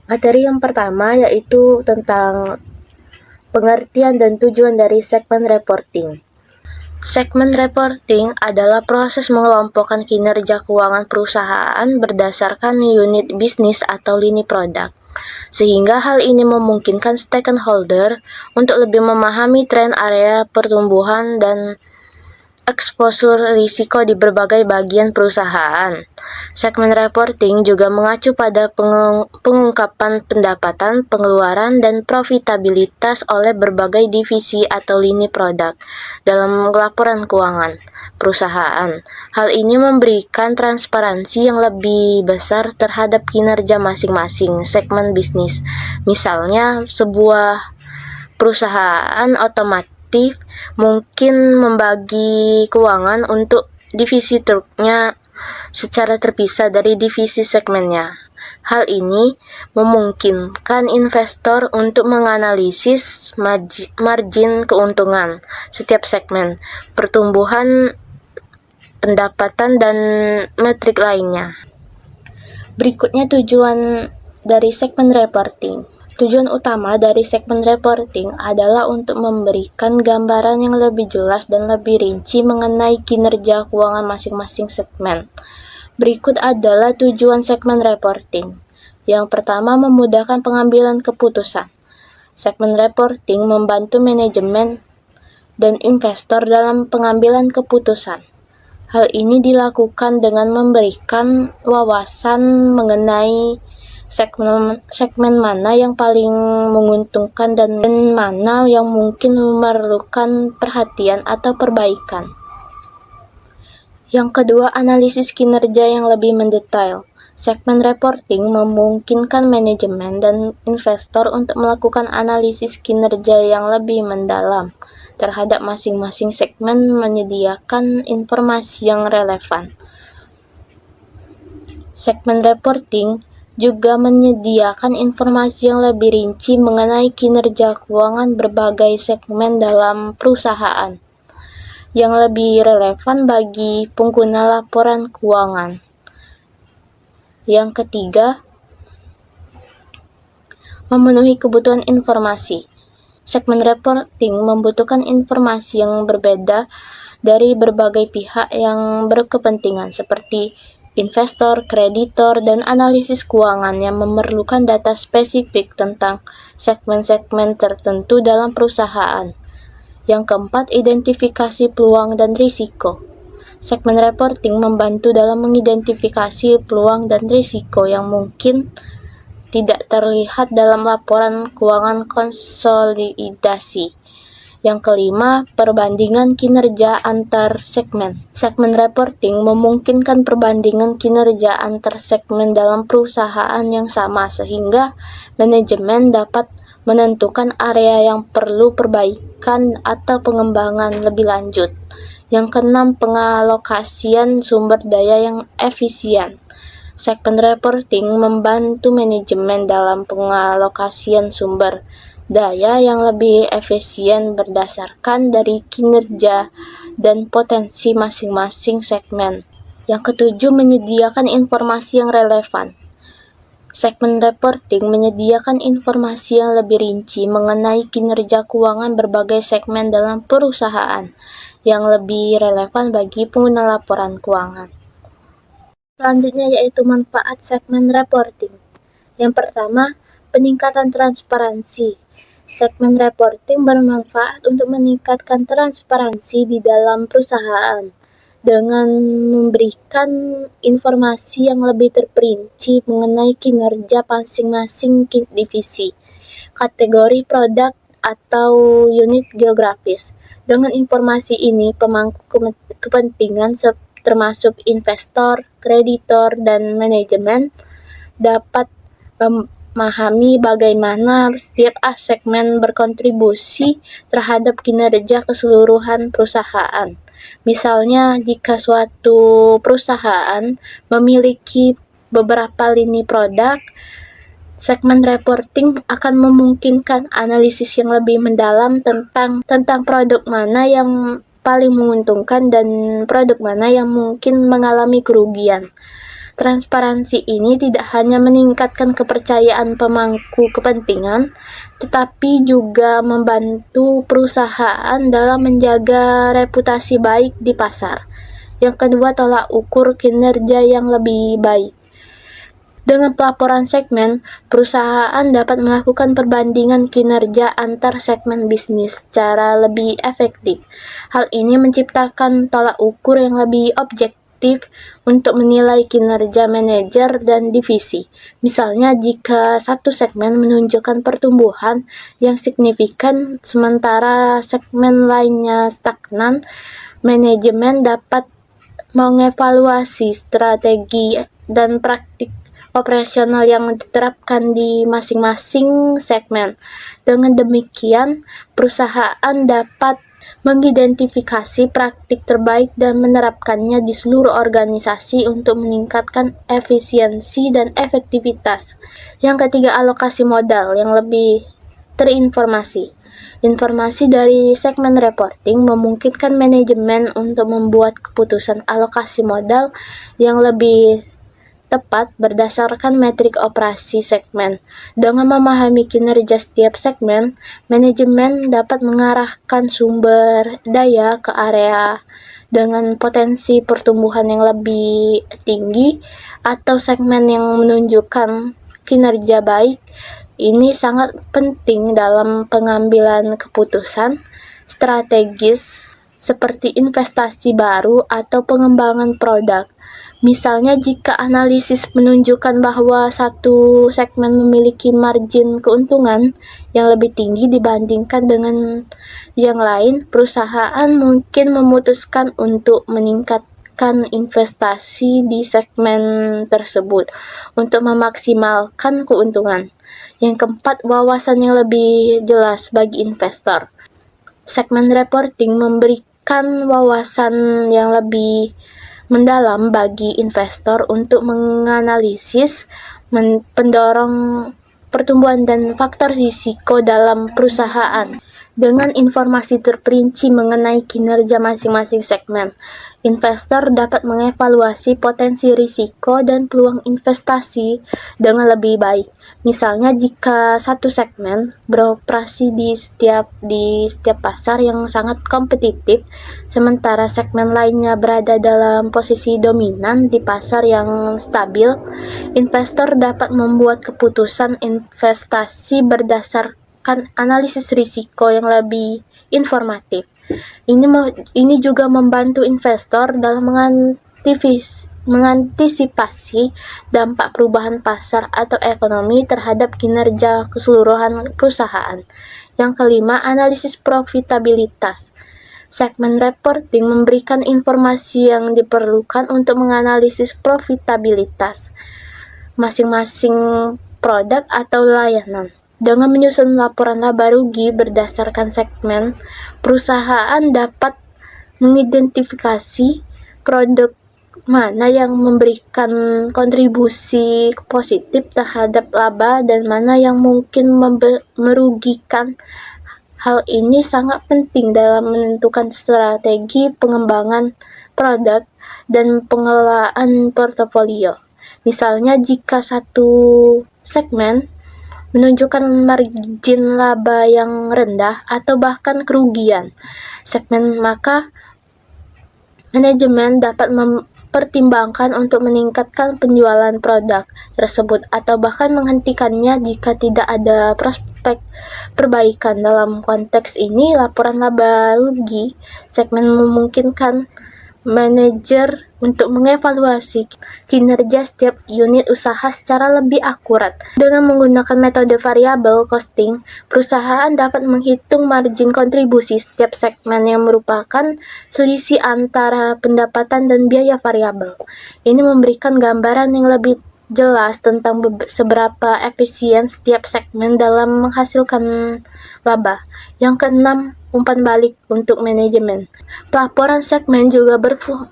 Materi yang pertama yaitu tentang pengertian dan tujuan dari segmen reporting. Segmen reporting adalah proses mengelompokkan kinerja keuangan perusahaan berdasarkan unit bisnis atau lini produk, sehingga hal ini memungkinkan stakeholder untuk lebih memahami tren area pertumbuhan dan eksposur risiko di berbagai bagian perusahaan. Segmen reporting juga mengacu pada pengungkapan pendapatan, pengeluaran, dan profitabilitas oleh berbagai divisi atau lini produk dalam laporan keuangan perusahaan. Hal ini memberikan transparansi yang lebih besar terhadap kinerja masing-masing segmen bisnis. Misalnya, sebuah perusahaan otomotif mungkin membagi keuangan untuk divisi truknya secara terpisah dari divisi segmennya. Hal ini memungkinkan investor untuk menganalisis margin keuntungan setiap segmen, pertumbuhan pendapatan, dan metrik lainnya. Berikutnya tujuan dari segmen reporting. Tujuan utama dari segmen reporting adalah untuk memberikan gambaran yang lebih jelas dan lebih rinci mengenai kinerja keuangan masing-masing segmen. Berikut adalah tujuan segmen reporting. Yang pertama, memudahkan pengambilan keputusan. Segmen reporting membantu manajemen dan investor dalam pengambilan keputusan. Hal ini dilakukan dengan memberikan wawasan mengenai segmen mana yang paling menguntungkan dan mana yang mungkin memerlukan perhatian atau perbaikan. Yang kedua, analisis kinerja yang lebih mendetail. Segmen reporting memungkinkan manajemen dan investor untuk melakukan analisis kinerja yang lebih mendalam terhadap masing-masing segmen, menyediakan informasi yang relevan. Segmen reporting juga menyediakan informasi yang lebih rinci mengenai kinerja keuangan berbagai segmen dalam perusahaan, yang lebih relevan bagi pengguna laporan keuangan. Yang ketiga, memenuhi kebutuhan informasi. Segmen reporting membutuhkan informasi yang berbeda dari berbagai pihak yang berkepentingan seperti investor, kreditor, dan analisis keuangan yang memerlukan data spesifik tentang segmen-segmen tertentu dalam perusahaan. Yang keempat, identifikasi peluang dan risiko. Segmen reporting membantu dalam mengidentifikasi peluang dan risiko yang mungkin tidak terlihat dalam laporan keuangan konsolidasi. Yang kelima, perbandingan kinerja antar segmen. Segmen reporting memungkinkan perbandingan kinerja antar segmen dalam perusahaan yang sama sehingga manajemen dapat menentukan area yang perlu perbaikan atau pengembangan lebih lanjut. Yang keenam, pengalokasian sumber daya yang efisien. Segmen reporting membantu manajemen dalam pengalokasian sumber daya yang lebih efisien berdasarkan dari kinerja dan potensi masing-masing segmen. Yang ketujuh, menyediakan informasi yang relevan. Segmen reporting menyediakan informasi yang lebih rinci mengenai kinerja keuangan berbagai segmen dalam perusahaan yang lebih relevan bagi pengguna laporan keuangan. Selanjutnya yaitu manfaat segmen reporting. Yang pertama, peningkatan transparansi. Segmen reporting bermanfaat untuk meningkatkan transparansi di dalam perusahaan dengan memberikan informasi yang lebih terperinci mengenai kinerja masing-masing divisi, kategori produk, atau unit geografis. Dengan informasi ini, pemangku kepentingan termasuk investor, kreditor, dan manajemen dapat memahami bagaimana setiap segmen berkontribusi terhadap kinerja keseluruhan perusahaan. Misalnya, jika suatu perusahaan memiliki beberapa lini produk, segmen reporting akan memungkinkan analisis yang lebih mendalam tentang produk mana yang paling menguntungkan dan produk mana yang mungkin mengalami kerugian. Transparansi ini tidak hanya meningkatkan kepercayaan pemangku kepentingan, tetapi juga membantu perusahaan dalam menjaga reputasi baik di pasar. Yang kedua, tolak ukur kinerja yang lebih baik. Dengan pelaporan segmen, perusahaan dapat melakukan perbandingan kinerja antar segmen bisnis secara lebih efektif. Hal ini menciptakan tolak ukur yang lebih objektif untuk menilai kinerja manajer dan divisi. Misalnya, jika satu segmen menunjukkan pertumbuhan yang signifikan sementara segmen lainnya stagnan, manajemen dapat mengevaluasi strategi dan praktik operasional yang diterapkan di masing-masing segmen. Dengan demikian, perusahaan dapat mengidentifikasi praktik terbaik dan menerapkannya di seluruh organisasi untuk meningkatkan efisiensi dan efektivitas. Yang ketiga, alokasi modal yang lebih terinformasi. Informasi dari segmen reporting memungkinkan manajemen untuk membuat keputusan alokasi modal yang lebih tepat berdasarkan metrik operasi segmen. Dengan memahami kinerja setiap segmen, manajemen dapat mengarahkan sumber daya ke area dengan potensi pertumbuhan yang lebih tinggi atau segmen yang menunjukkan kinerja baik. Ini sangat penting dalam pengambilan keputusan strategis seperti investasi baru atau pengembangan produk. Misalnya, jika analisis menunjukkan bahwa satu segmen memiliki margin keuntungan yang lebih tinggi dibandingkan dengan yang lain, perusahaan mungkin memutuskan untuk meningkatkan investasi di segmen tersebut untuk memaksimalkan keuntungan. Yang keempat, wawasan yang lebih jelas bagi investor. Segmen reporting memberikan wawasan yang lebih mendalam bagi investor untuk menganalisis, pendorong pertumbuhan dan faktor risiko dalam perusahaan. Dengan informasi terperinci mengenai kinerja masing-masing segmen, investor dapat mengevaluasi potensi risiko dan peluang investasi dengan lebih baik. Misalnya, jika satu segmen beroperasi di setiap pasar yang sangat kompetitif, sementara segmen lainnya berada dalam posisi dominan di pasar yang stabil, investor dapat membuat keputusan investasi berdasarkan analisis risiko yang lebih informatif. Ini juga membantu investor dalam mengantisipasi dampak perubahan pasar atau ekonomi terhadap kinerja keseluruhan perusahaan. Yang kelima, analisis profitabilitas. Segmen reporting memberikan informasi yang diperlukan untuk menganalisis profitabilitas masing-masing produk atau layanan. Dengan menyusun laporan laba rugi berdasarkan segmen, perusahaan dapat mengidentifikasi produk mana yang memberikan kontribusi positif terhadap laba dan mana yang mungkin merugikan. Hal ini sangat penting dalam menentukan strategi pengembangan produk dan pengelolaan portofolio. Misalnya, jika satu segmen menunjukkan margin laba yang rendah atau bahkan kerugian segmen, maka manajemen dapat mempertimbangkan untuk meningkatkan penjualan produk tersebut atau bahkan menghentikannya jika tidak ada prospek perbaikan. Dalam konteks ini, laporan laba rugi segmen memungkinkan manajer untuk mengevaluasi kinerja setiap unit usaha secara lebih akurat. Dengan menggunakan metode variable costing, perusahaan dapat menghitung margin kontribusi setiap segmen yang merupakan selisih antara pendapatan dan biaya variabel. Ini memberikan gambaran yang lebih jelas tentang seberapa efisien setiap segmen dalam menghasilkan laba. Yang keenam, umpan balik untuk manajemen. Pelaporan segmen juga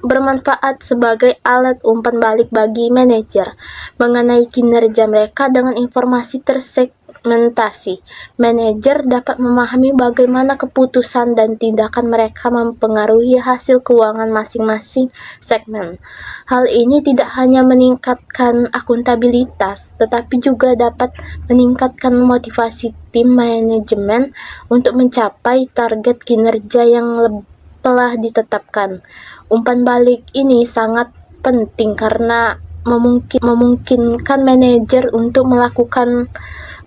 bermanfaat sebagai alat umpan balik bagi manajer mengenai kinerja mereka. Dengan informasi segmentasi. Manajer dapat memahami bagaimana keputusan dan tindakan mereka mempengaruhi hasil keuangan masing-masing segmen. Hal ini tidak hanya meningkatkan akuntabilitas, tetapi juga dapat meningkatkan motivasi tim manajemen untuk mencapai target kinerja yang telah ditetapkan. Umpan balik ini sangat penting karena memungkinkan manajer untuk melakukan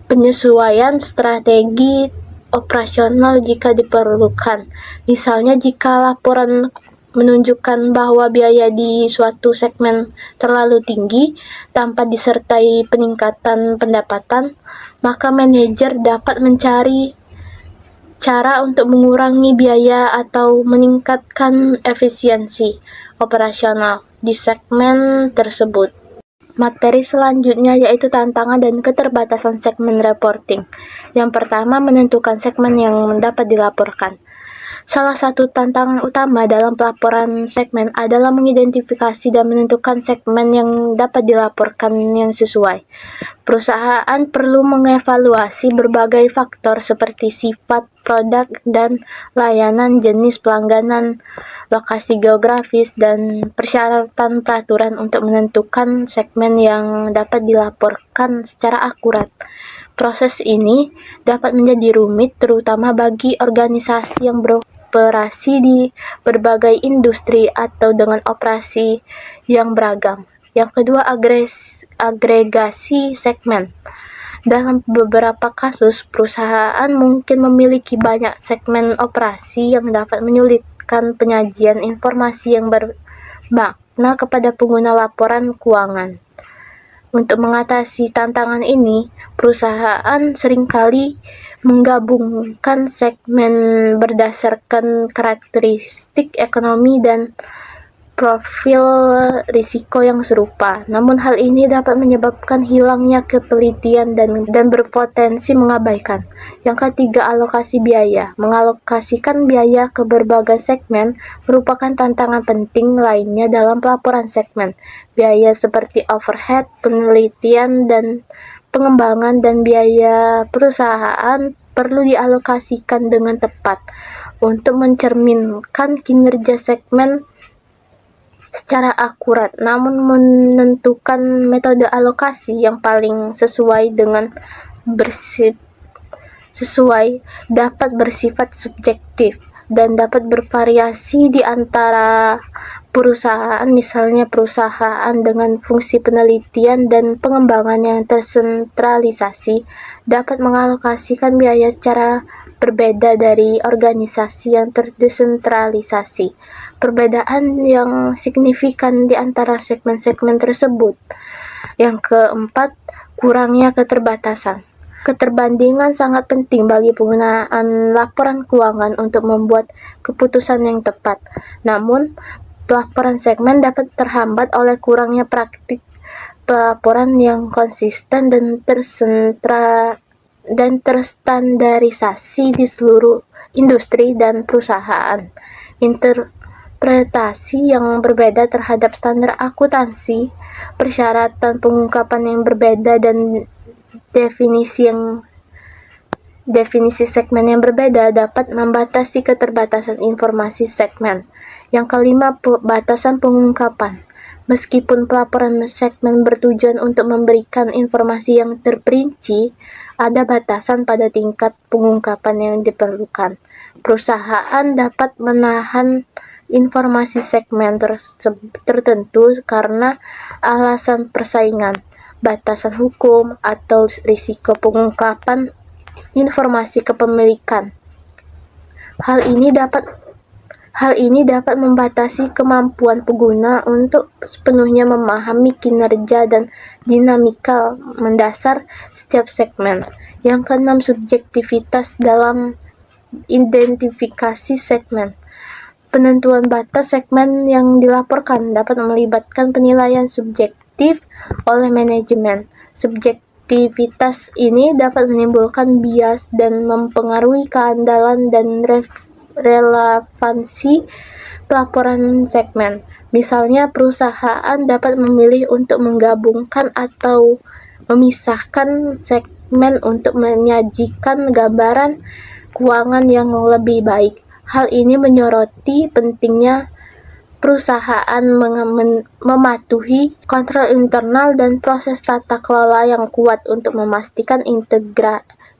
penyesuaian strategi operasional jika diperlukan. Misalnya jika laporan menunjukkan bahwa biaya di suatu segmen terlalu tinggi tanpa disertai peningkatan pendapatan, maka manajer dapat mencari cara untuk mengurangi biaya atau meningkatkan efisiensi operasional di segmen tersebut. Materi selanjutnya yaitu tantangan dan keterbatasan segmen reporting. Yang pertama, menentukan segmen yang dapat dilaporkan. Salah satu tantangan utama dalam pelaporan segmen adalah mengidentifikasi dan menentukan segmen yang dapat dilaporkan yang sesuai. Perusahaan perlu mengevaluasi berbagai faktor seperti sifat produk dan layanan, jenis pelangganan, lokasi geografis, dan persyaratan peraturan untuk menentukan segmen yang dapat dilaporkan secara akurat. Proses ini dapat menjadi rumit terutama bagi organisasi yang beroperasi di berbagai industri atau dengan operasi yang beragam. Yang kedua, agregasi segmen. Dalam beberapa kasus, perusahaan mungkin memiliki banyak segmen operasi yang dapat menyulitkan penyajian informasi yang bermakna kepada pengguna laporan keuangan. Untuk mengatasi tantangan ini, perusahaan seringkali menggabungkan segmen berdasarkan karakteristik ekonomi dan profil risiko yang serupa. Namun hal ini dapat menyebabkan hilangnya ketelitian dan berpotensi mengabaikan. Yang ketiga, alokasi biaya. Mengalokasikan biaya ke berbagai segmen merupakan tantangan penting lainnya dalam pelaporan segmen. Biaya seperti overhead, penelitian, dan pengembangan dan biaya perusahaan perlu dialokasikan dengan tepat untuk mencerminkan kinerja segmen secara akurat, namun menentukan metode alokasi yang paling sesuai dapat bersifat subjektif dan dapat bervariasi di antara perusahaan. Misalnya perusahaan dengan fungsi penelitian dan pengembangan yang tersentralisasi dapat mengalokasikan biaya secara berbeda dari organisasi yang terdesentralisasi. Perbedaan yang signifikan di antara segmen-segmen tersebut. Yang keempat, kurangnya keterbatasan. Keterbandingan sangat penting bagi penggunaan laporan keuangan untuk membuat keputusan yang tepat. Namun, pelaporan segmen dapat terhambat oleh kurangnya praktik pelaporan yang konsisten dan terstandarisasi di seluruh industri dan perusahaan. Interpretasi yang berbeda terhadap standar akuntansi, persyaratan pengungkapan yang berbeda, dan definisi segmen yang berbeda dapat membatasi keterbatasan informasi segmen. Yang kelima, batasan pengungkapan. Meskipun pelaporan segmen bertujuan untuk memberikan informasi yang terperinci, ada batasan pada tingkat pengungkapan yang diperlukan. Perusahaan dapat menahan informasi segmen tertentu karena alasan persaingan, batasan hukum, atau risiko pengungkapan informasi kepemilikan. Hal ini dapat membatasi kemampuan pengguna untuk sepenuhnya memahami kinerja dan dinamika mendasar setiap segmen. Yang keenam, subjektivitas dalam identifikasi segmen. Penentuan batas segmen yang dilaporkan dapat melibatkan penilaian subjektif oleh manajemen. Subjektivitas ini dapat menimbulkan bias dan mempengaruhi keandalan dan relevansi pelaporan segmen. Misalnya, perusahaan dapat memilih untuk menggabungkan atau memisahkan segmen untuk menyajikan gambaran keuangan yang lebih baik. Hal ini menyoroti pentingnya perusahaan mematuhi kontrol internal dan proses tata kelola yang kuat untuk memastikan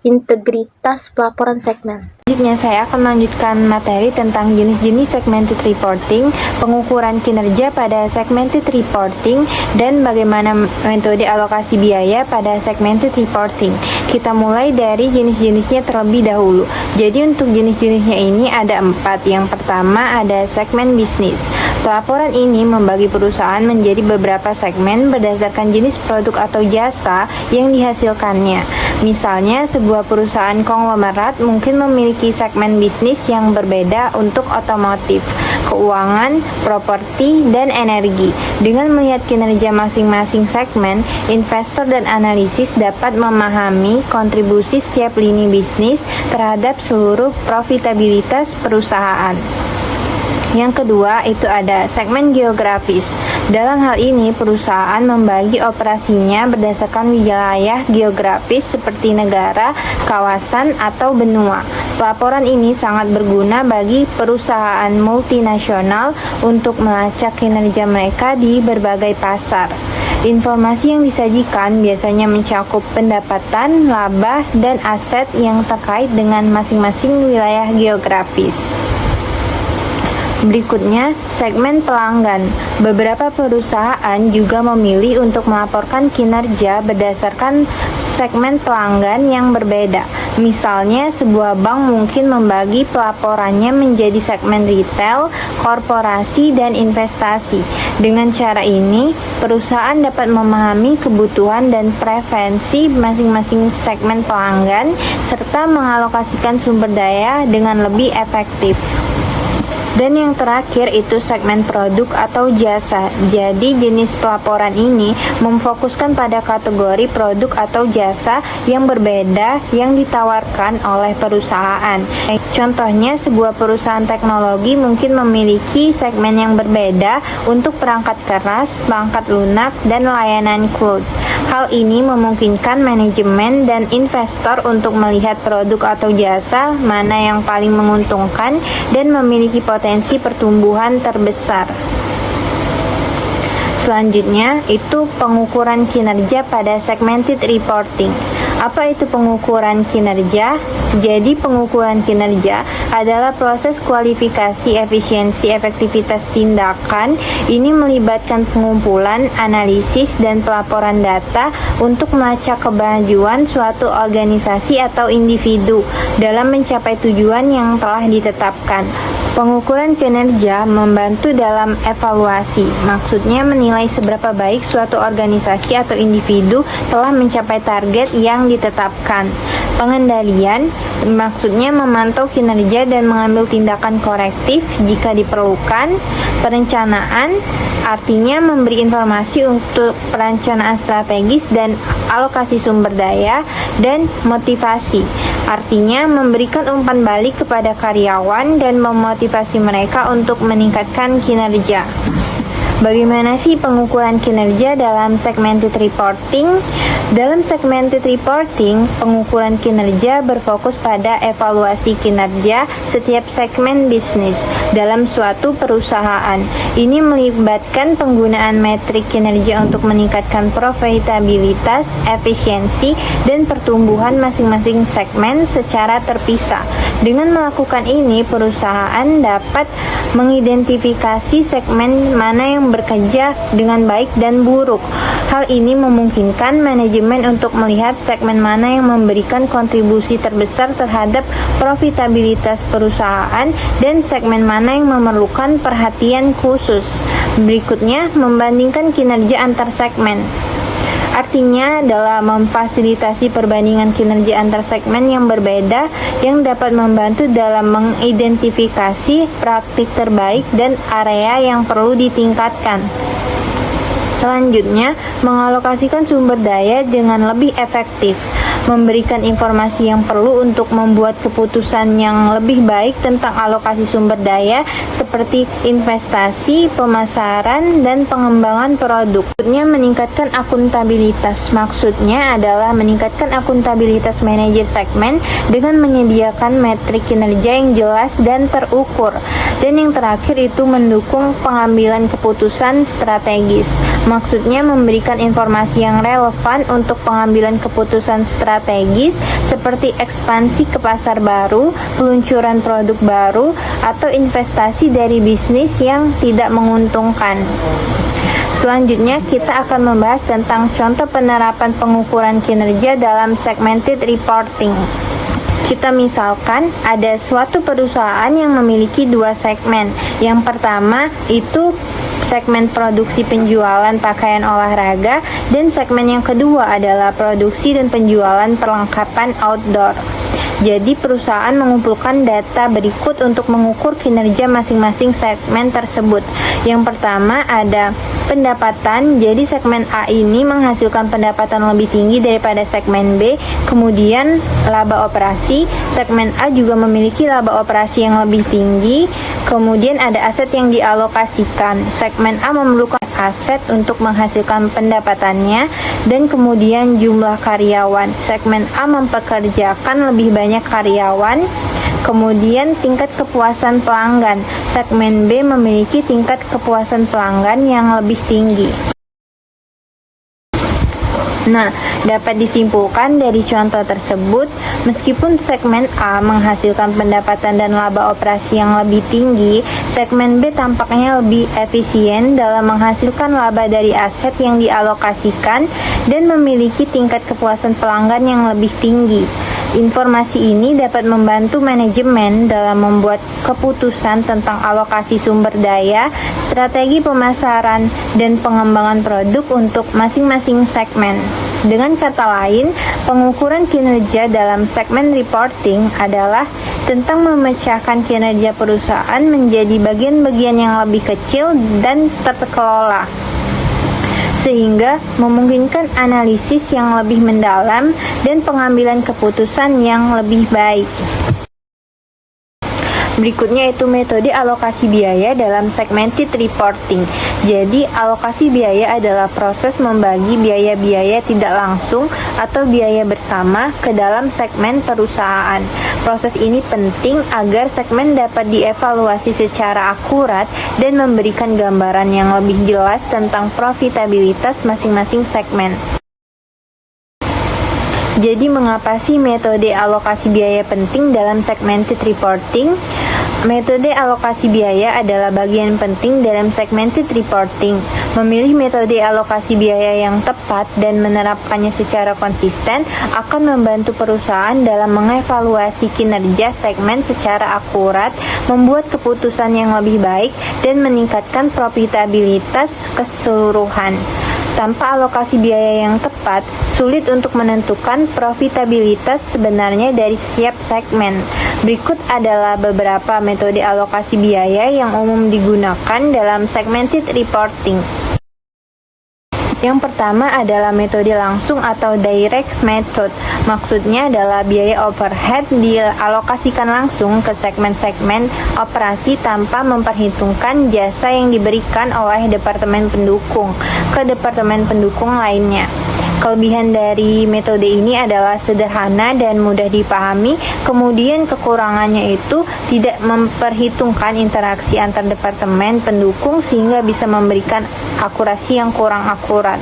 integritas pelaporan segmen. Selanjutnya saya akan melanjutkan materi tentang jenis-jenis segmented reporting, pengukuran kinerja pada segmented reporting, dan bagaimana metode alokasi biaya pada segmented reporting. Kita mulai dari jenis-jenisnya terlebih dahulu. Jadi untuk jenis-jenisnya ini ada 4. Yang pertama ada segmen bisnis. Pelaporan ini membagi perusahaan menjadi beberapa segmen berdasarkan jenis produk atau jasa yang dihasilkannya. Misalnya sebuah perusahaan konglomerat mungkin memiliki segmen bisnis yang berbeda untuk otomotif, keuangan, properti, dan energi. Dengan melihat kinerja masing-masing segmen, investor dan analisis dapat memahami kontribusi setiap lini bisnis terhadap seluruh profitabilitas perusahaan. Yang kedua itu ada segmen geografis. Dalam hal ini perusahaan membagi operasinya berdasarkan wilayah geografis seperti negara, kawasan, atau benua. Pelaporan ini sangat berguna bagi perusahaan multinasional untuk melacak kinerja mereka di berbagai pasar. Informasi yang disajikan biasanya mencakup pendapatan, laba, dan aset yang terkait dengan masing-masing wilayah geografis. Berikutnya, segmen pelanggan. Beberapa perusahaan juga memilih untuk melaporkan kinerja berdasarkan segmen pelanggan yang berbeda. Misalnya, sebuah bank mungkin membagi pelaporannya menjadi segmen retail, korporasi, dan investasi. Dengan cara ini, perusahaan dapat memahami kebutuhan dan preferensi masing-masing segmen pelanggan serta mengalokasikan sumber daya dengan lebih efektif. Dan yang terakhir itu segmen produk atau jasa. Jadi jenis pelaporan ini memfokuskan pada kategori produk atau jasa yang berbeda yang ditawarkan oleh perusahaan. Contohnya sebuah perusahaan teknologi mungkin memiliki segmen yang berbeda untuk perangkat keras, perangkat lunak, dan layanan cloud. Hal ini memungkinkan manajemen dan investor untuk melihat produk atau jasa mana yang paling menguntungkan dan memiliki potensi pertumbuhan terbesar. Selanjutnya, itu pengukuran kinerja pada segmented reporting. Apa itu pengukuran kinerja? Jadi, pengukuran kinerja adalah proses kualifikasi efisiensi efektivitas tindakan. Ini melibatkan pengumpulan, analisis, dan pelaporan data untuk melacak kemajuan suatu organisasi atau individu dalam mencapai tujuan yang telah ditetapkan. Pengukuran kinerja membantu dalam evaluasi, maksudnya menilai seberapa baik suatu organisasi atau individu telah mencapai target yang ditetapkan. Pengendalian, maksudnya memantau kinerja dan mengambil tindakan korektif jika diperlukan. Perencanaan, artinya memberi informasi untuk perencanaan strategis dan alokasi sumber daya. Dan motivasi, artinya memberikan umpan balik kepada karyawan dan memotivasi mereka untuk meningkatkan kinerja. Bagaimana sih pengukuran kinerja dalam segmented reporting? Dalam segmented reporting, pengukuran kinerja berfokus pada evaluasi kinerja setiap segmen bisnis dalam suatu perusahaan. Ini melibatkan penggunaan metrik kinerja untuk meningkatkan profitabilitas, efisiensi, dan pertumbuhan masing-masing segmen secara terpisah. Dengan melakukan ini, perusahaan dapat mengidentifikasi segmen mana yang bekerja dengan baik dan buruk. Hal ini memungkinkan manajemen untuk melihat segmen mana yang memberikan kontribusi terbesar terhadap profitabilitas perusahaan dan segmen mana yang memerlukan perhatian khusus. Berikutnya, membandingkan kinerja antar segmen. Artinya adalah memfasilitasi perbandingan kinerja antar segmen yang berbeda yang dapat membantu dalam mengidentifikasi praktik terbaik dan area yang perlu ditingkatkan. Selanjutnya, mengalokasikan sumber daya dengan lebih efektif. memberikan informasi yang perlu untuk membuat keputusan yang lebih baik tentang alokasi sumber daya seperti investasi, pemasaran, dan pengembangan produk. Maksudnya meningkatkan akuntabilitas. Maksudnya adalah meningkatkan akuntabilitas manajer segmen dengan menyediakan metrik kinerja yang jelas dan terukur. Dan yang terakhir itu mendukung pengambilan keputusan strategis. Maksudnya memberikan informasi yang relevan untuk pengambilan keputusan strategis seperti ekspansi ke pasar baru, peluncuran produk baru, atau investasi dari bisnis yang tidak menguntungkan. Selanjutnya kita akan membahas tentang contoh penerapan pengukuran kinerja dalam segmented reporting. Kita misalkan ada suatu perusahaan yang memiliki dua segmen. Yang pertama itu segmen produksi penjualan pakaian olahraga, dan segmen yang kedua adalah produksi dan penjualan perlengkapan outdoor. Jadi perusahaan mengumpulkan data berikut untuk mengukur kinerja masing-masing segmen tersebut. Yang pertama ada pendapatan. Jadi segmen A ini menghasilkan pendapatan lebih tinggi daripada segmen B. Kemudian laba operasi, segmen A juga memiliki laba operasi yang lebih tinggi. Kemudian ada aset yang dialokasikan. Segmen A memerlukan aset untuk menghasilkan pendapatannya, dan kemudian jumlah karyawan. Segmen A mempekerjakan lebih banyak karyawan. Kemudian tingkat kepuasan pelanggan. Segmen B memiliki tingkat kepuasan pelanggan yang lebih tinggi. Nah, dapat disimpulkan dari contoh tersebut, meskipun segmen A menghasilkan pendapatan dan laba operasi yang lebih tinggi, segmen B tampaknya lebih efisien dalam menghasilkan laba dari aset yang dialokasikan dan memiliki tingkat kepuasan pelanggan yang lebih tinggi. Informasi ini dapat membantu manajemen dalam membuat keputusan tentang alokasi sumber daya, strategi pemasaran, dan pengembangan produk untuk masing-masing segmen. Dengan kata lain, pengukuran kinerja dalam segmen reporting adalah tentang memecahkan kinerja perusahaan menjadi bagian-bagian yang lebih kecil dan terkelola, sehingga memungkinkan analisis yang lebih mendalam dan pengambilan keputusan yang lebih baik. Berikutnya itu metode alokasi biaya dalam segmented reporting. Jadi, alokasi biaya adalah proses membagi biaya-biaya tidak langsung atau biaya bersama ke dalam segmen perusahaan. Proses ini penting agar segmen dapat dievaluasi secara akurat dan memberikan gambaran yang lebih jelas tentang profitabilitas masing-masing segmen. Jadi, mengapa sih metode alokasi biaya penting dalam segmented reporting? Metode alokasi biaya adalah bagian penting dalam segmented reporting. Memilih metode alokasi biaya yang tepat dan menerapkannya secara konsisten akan membantu perusahaan dalam mengevaluasi kinerja segmen secara akurat, membuat keputusan yang lebih baik, dan meningkatkan profitabilitas keseluruhan. Tanpa alokasi biaya yang tepat, sulit untuk menentukan profitabilitas sebenarnya dari setiap segmen. Berikut adalah beberapa metode alokasi biaya yang umum digunakan dalam segmented reporting. Yang pertama adalah metode langsung atau direct method. Maksudnya adalah biaya overhead dialokasikan langsung ke segmen-segmen operasi tanpa memperhitungkan jasa yang diberikan oleh departemen pendukung ke departemen pendukung lainnya. Kelebihan dari metode ini adalah sederhana dan mudah dipahami, kemudian kekurangannya itu tidak memperhitungkan interaksi antar departemen pendukung sehingga bisa memberikan akurasi yang kurang akurat.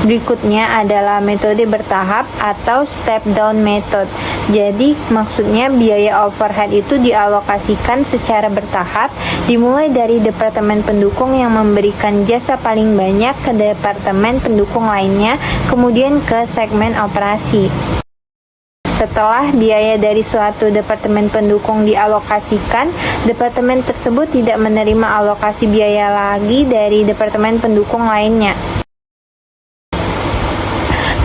Berikutnya adalah metode bertahap atau step down method. Jadi maksudnya biaya overhead itu dialokasikan secara bertahap, dimulai dari departemen pendukung yang memberikan jasa paling banyak ke departemen pendukung lainnya, kemudian ke segmen operasi. Setelah biaya dari suatu departemen pendukung dialokasikan, departemen tersebut tidak menerima alokasi biaya lagi dari departemen pendukung lainnya.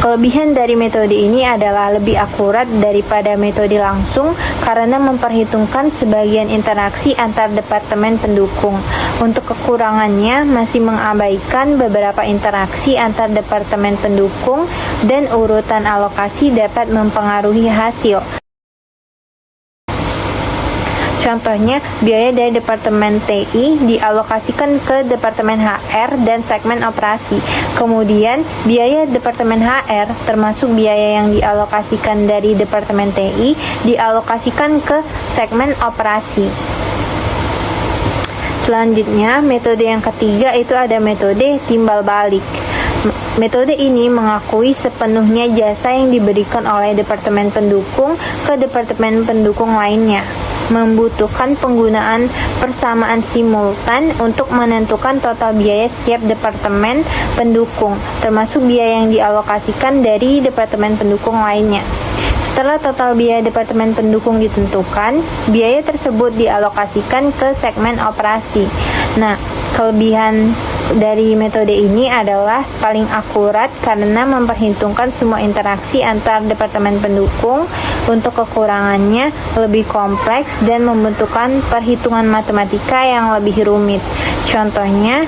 Kelebihan dari metode ini adalah lebih akurat daripada metode langsung karena memperhitungkan sebagian interaksi antar departemen pendukung. Untuk kekurangannya, masih mengabaikan beberapa interaksi antar departemen pendukung dan urutan alokasi dapat mempengaruhi hasil. Contohnya, biaya dari Departemen TI dialokasikan ke Departemen HR dan segmen operasi. Kemudian, biaya Departemen HR, termasuk biaya yang dialokasikan dari Departemen TI, dialokasikan ke segmen operasi. Selanjutnya, metode yang ketiga itu ada metode timbal balik. Metode ini mengakui sepenuhnya jasa yang diberikan oleh Departemen pendukung ke Departemen pendukung lainnya, membutuhkan penggunaan persamaan simultan untuk menentukan total biaya setiap departemen pendukung, termasuk biaya yang dialokasikan dari departemen pendukung lainnya. Setelah total biaya departemen pendukung ditentukan, biaya tersebut dialokasikan ke segmen operasi. Nah, kelebihan dari metode ini adalah paling akurat karena memperhitungkan semua interaksi antar departemen pendukung. Untuk kekurangannya, lebih kompleks dan membutuhkan perhitungan matematika yang lebih rumit. Contohnya,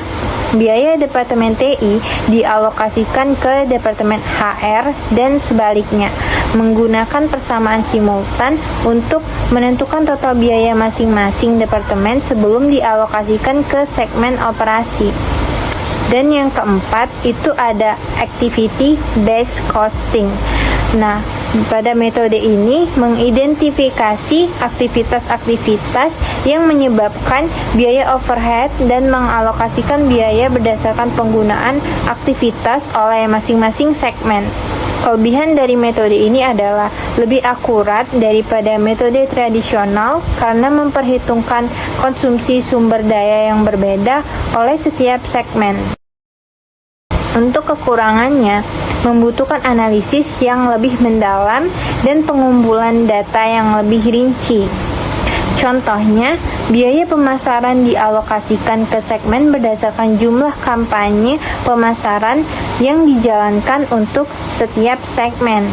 biaya Departemen TI dialokasikan ke Departemen HR dan sebaliknya, menggunakan persamaan simultan untuk menentukan total biaya masing-masing departemen sebelum dialokasikan ke segmen operasi. Dan yang keempat itu ada activity based costing. Nah, pada metode ini mengidentifikasi aktivitas-aktivitas yang menyebabkan biaya overhead dan mengalokasikan biaya berdasarkan penggunaan aktivitas oleh masing-masing segmen. Kelebihan dari metode ini adalah lebih akurat daripada metode tradisional karena memperhitungkan konsumsi sumber daya yang berbeda oleh setiap segmen. Untuk kekurangannya, membutuhkan analisis yang lebih mendalam dan pengumpulan data yang lebih rinci. Contohnya, biaya pemasaran dialokasikan ke segmen berdasarkan jumlah kampanye pemasaran yang dijalankan untuk setiap segmen.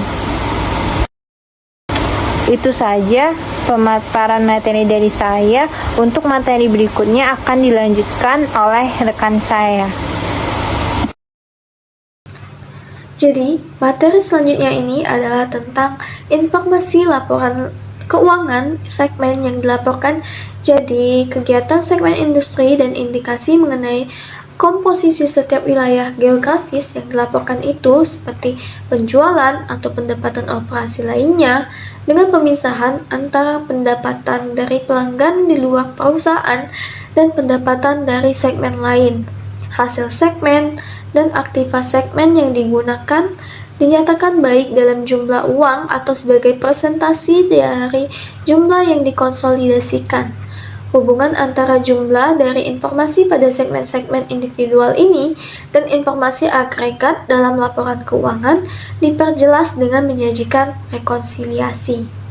Itu saja pemaparan materi dari saya. Untuk materi berikutnya akan dilanjutkan oleh rekan saya. Jadi, materi selanjutnya ini adalah tentang informasi laporan keuangan segmen yang dilaporkan. Jadi, kegiatan segmen industri dan indikasi mengenai komposisi setiap wilayah geografis yang dilaporkan itu seperti penjualan atau pendapatan operasi lainnya dengan pemisahan antara pendapatan dari pelanggan di luar perusahaan dan pendapatan dari segmen lain. Hasil segmen dan aktivitas segmen yang digunakan dinyatakan baik dalam jumlah uang atau sebagai presentasi dari jumlah yang dikonsolidasikan. Hubungan antara jumlah dari informasi pada segmen-segmen individual ini dan informasi agregat dalam laporan keuangan diperjelas dengan menyajikan rekonsiliasi.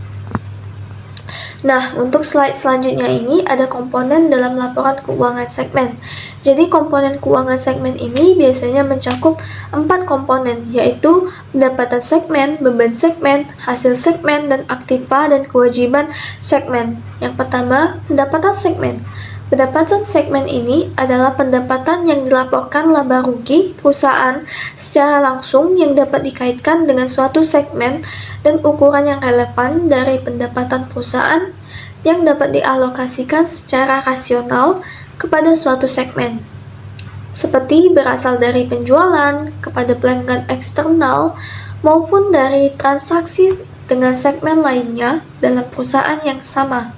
Nah, untuk slide selanjutnya ini ada komponen dalam laporan keuangan segmen. Jadi, komponen keuangan segmen ini biasanya mencakup 4 komponen, yaitu pendapatan segmen, beban segmen, hasil segmen, dan aktiva dan kewajiban segmen. Yang pertama, pendapatan segmen. Pendapatan segmen ini adalah pendapatan yang dilaporkan laba rugi perusahaan secara langsung yang dapat dikaitkan dengan suatu segmen dan ukuran yang relevan dari pendapatan perusahaan yang dapat dialokasikan secara rasional kepada suatu segmen, seperti berasal dari penjualan kepada pelanggan eksternal maupun dari transaksi dengan segmen lainnya dalam perusahaan yang sama.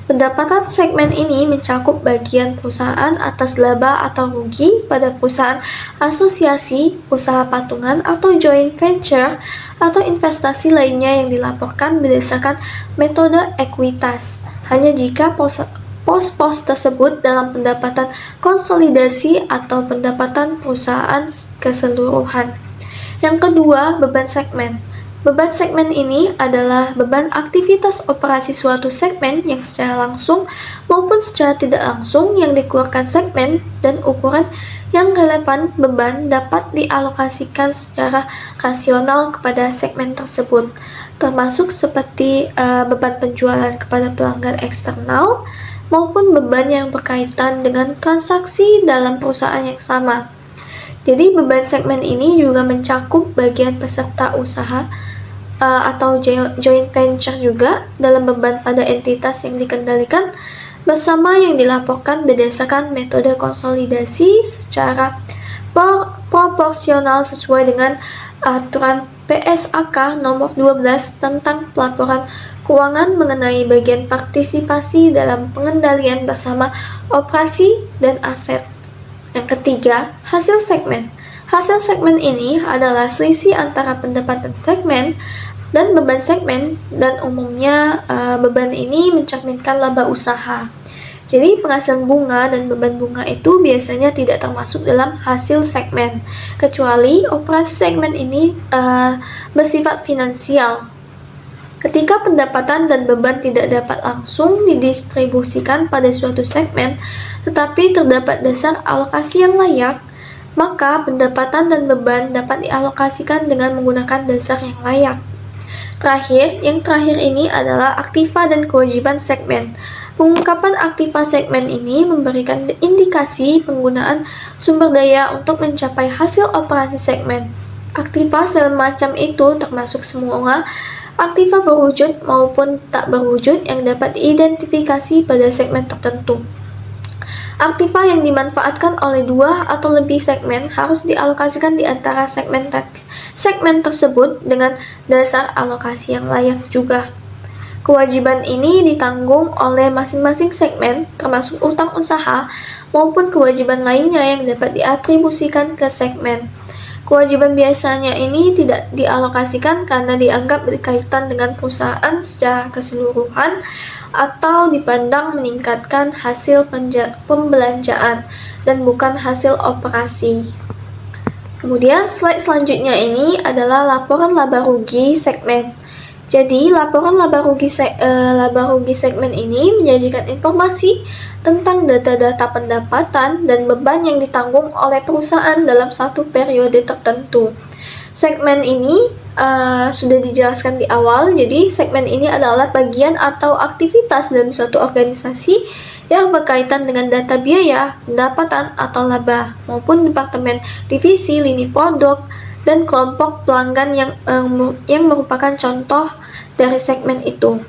Pendapatan segmen ini mencakup bagian perusahaan atas laba atau rugi pada perusahaan asosiasi, usaha patungan atau joint venture, atau investasi lainnya yang dilaporkan berdasarkan metode ekuitas. Hanya jika pos-pos tersebut dalam pendapatan konsolidasi atau pendapatan perusahaan keseluruhan. Yang kedua, beban segmen. Beban segmen ini adalah beban aktivitas operasi suatu segmen yang secara langsung maupun secara tidak langsung yang dikeluarkan segmen dan ukuran yang relevan beban dapat dialokasikan secara rasional kepada segmen tersebut, termasuk seperti beban penjualan kepada pelanggan eksternal maupun beban yang berkaitan dengan transaksi dalam perusahaan yang sama. Jadi beban segmen ini juga mencakup bagian peserta usaha atau joint venture juga dalam beban pada entitas yang dikendalikan bersama yang dilaporkan berdasarkan metode konsolidasi secara proporsional sesuai dengan aturan PSAK nomor 12 tentang pelaporan keuangan mengenai bagian partisipasi dalam pengendalian bersama operasi dan aset. Yang ketiga, hasil segmen. Hasil segmen ini adalah selisih antara pendapatan segmen dan beban segmen, dan umumnya beban ini mencerminkan laba usaha. Jadi penghasilan bunga dan beban bunga itu biasanya tidak termasuk dalam hasil segmen, kecuali operasi segmen ini bersifat finansial. Ketika pendapatan dan beban tidak dapat langsung didistribusikan pada suatu segmen, tetapi terdapat dasar alokasi yang layak, maka pendapatan dan beban dapat dialokasikan dengan menggunakan dasar yang layak. Yang terakhir ini adalah aktiva dan kewajiban segmen. Pengungkapan aktiva segmen ini memberikan indikasi penggunaan sumber daya untuk mencapai hasil operasi segmen. Aktiva semacam itu termasuk semua aktiva berwujud maupun tak berwujud yang dapat diidentifikasi pada segmen tertentu. Aktiva yang dimanfaatkan oleh 2 atau lebih segmen harus dialokasikan di antara segmen tersebut dengan dasar alokasi yang layak juga. Kewajiban ini ditanggung oleh masing-masing segmen, termasuk utang usaha maupun kewajiban lainnya yang dapat diatribusikan ke segmen. Kewajiban biasanya ini tidak dialokasikan karena dianggap berkaitan dengan perusahaan secara keseluruhan atau dipandang meningkatkan hasil pembelanjaan dan bukan hasil operasi. Kemudian slide selanjutnya ini adalah laporan laba rugi segmen. Jadi laporan laba rugi segmen ini menyajikan informasi tentang data-data pendapatan dan beban yang ditanggung oleh perusahaan dalam satu periode tertentu. Segmen ini sudah dijelaskan di awal, jadi segmen ini adalah bagian atau aktivitas dalam suatu organisasi yang berkaitan dengan data biaya, pendapatan atau laba, maupun departemen, divisi, lini produk, dan kelompok pelanggan yang merupakan contoh dari segmen itu.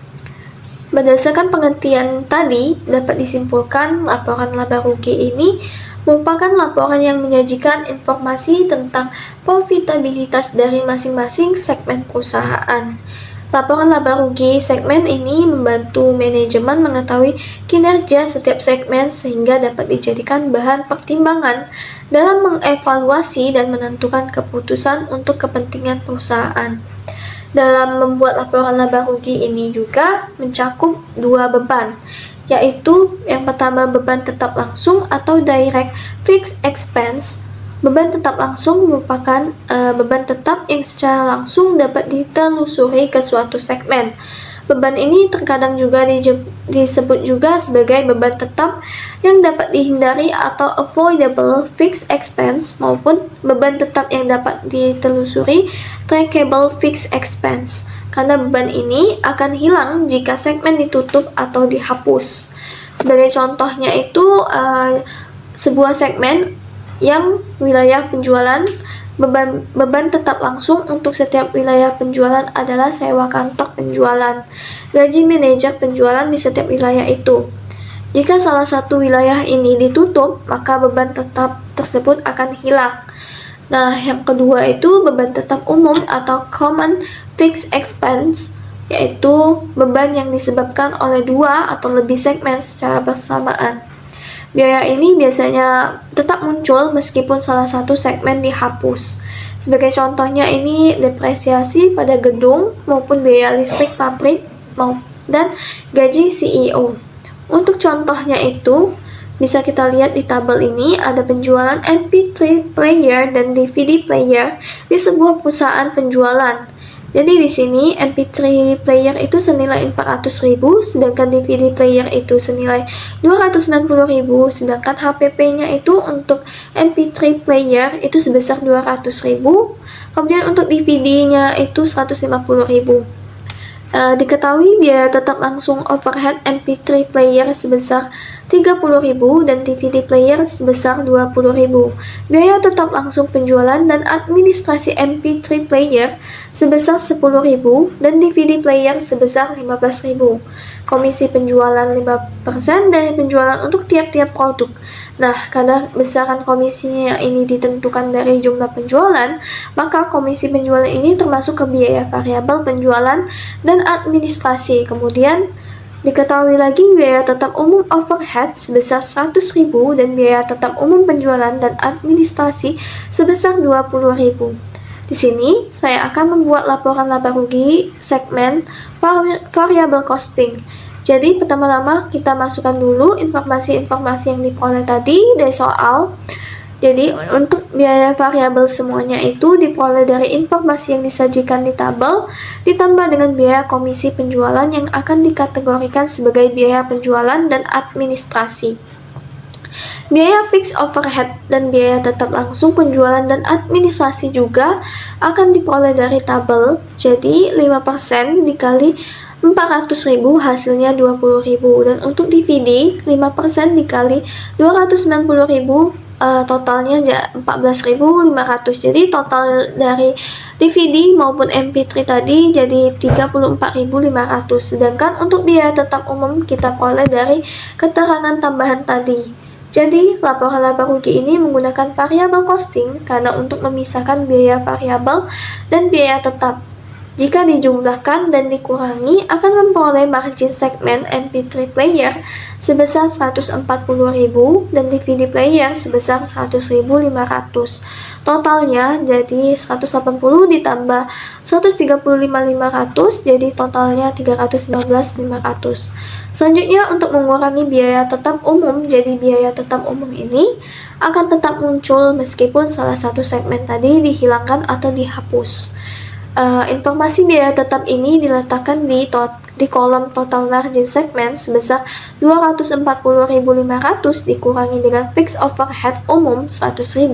Berdasarkan pengertian tadi, dapat disimpulkan laporan laba rugi ini merupakan laporan yang menyajikan informasi tentang profitabilitas dari masing-masing segmen perusahaan. Laporan laba rugi segmen ini membantu manajemen mengetahui kinerja setiap segmen sehingga dapat dijadikan bahan pertimbangan dalam mengevaluasi dan menentukan keputusan untuk kepentingan perusahaan. Dalam membuat laporan laba rugi ini juga mencakup 2 beban, yaitu yang pertama beban tetap langsung atau direct fixed expense. Beban tetap langsung merupakan beban tetap yang secara langsung dapat ditelusuri ke suatu segmen. Beban ini terkadang juga disebut juga sebagai beban tetap yang dapat dihindari atau avoidable fixed expense, maupun beban tetap yang dapat ditelusuri trackable fixed expense, karena beban ini akan hilang jika segmen ditutup atau dihapus. Sebagai contohnya itu sebuah segmen yang wilayah penjualan, beban tetap langsung untuk setiap wilayah penjualan adalah sewa kantor penjualan, gaji manajer penjualan di setiap wilayah itu. Jika salah satu wilayah ini ditutup, maka beban tetap tersebut akan hilang. Nah, yang kedua itu beban tetap umum atau common fixed expense, yaitu beban yang disebabkan oleh 2 atau lebih segmen secara bersamaan. Biaya ini biasanya tetap muncul meskipun salah satu segmen dihapus. Sebagai contohnya ini depresiasi pada gedung maupun biaya listrik pabrik dan gaji CEO. Untuk contohnya itu, bisa kita lihat di tabel ini ada penjualan MP3 player dan DVD player di sebuah perusahaan penjualan. Jadi di sini MP3 player itu senilai 400.000, sedangkan DVD player itu senilai 290.000, sedangkan HPP-nya itu untuk MP3 player itu sebesar 200.000, kemudian untuk DVD-nya itu 150.000. Diketahui biaya tetap langsung overhead MP3 player sebesar 30.000 dan DVD player sebesar 20.000. Biaya tetap langsung penjualan dan administrasi MP3 player sebesar 10.000 dan DVD player sebesar 15.000. Komisi penjualan 5% dari penjualan untuk tiap-tiap produk. Nah, karena besaran komisinya ini ditentukan dari jumlah penjualan, maka komisi penjualan ini termasuk ke biaya variabel penjualan dan administrasi. Kemudian diketahui lagi biaya tetap umum overhead sebesar 100.000 dan biaya tetap umum penjualan dan administrasi sebesar 20.000. Di sini saya akan membuat laporan laba rugi segmen variable costing. Jadi pertama-tama kita masukkan dulu informasi-informasi yang diperoleh tadi dari soal. Jadi untuk biaya variabel semuanya itu diperoleh dari informasi yang disajikan di tabel, ditambah dengan biaya komisi penjualan yang akan dikategorikan sebagai biaya penjualan dan administrasi. Biaya fixed overhead dan biaya tetap langsung penjualan dan administrasi juga akan diperoleh dari tabel. Jadi 5% dikali 400.000 hasilnya 20.000, dan untuk DVD 5% dikali 290.000 totalnya 14.500. Jadi total dari DVD maupun MP3 tadi jadi 34.500. Sedangkan untuk biaya tetap umum kita peroleh dari keterangan tambahan tadi. Jadi, laporan laba rugi ini menggunakan variable costing karena untuk memisahkan biaya variabel dan biaya tetap. Jika dijumlahkan dan dikurangi akan memperoleh margin segmen MP3 player sebesar 140.000 dan DVD player sebesar 100.500. Totalnya jadi 180 ditambah 135.500 jadi totalnya 315.500. Selanjutnya untuk mengurangi biaya tetap umum, jadi biaya tetap umum ini akan tetap muncul meskipun salah satu segmen tadi dihilangkan atau dihapus. Informasi biaya tetap ini diletakkan di kolom total margin segmen sebesar 240.500 dikurangi dengan fixed overhead umum 100.000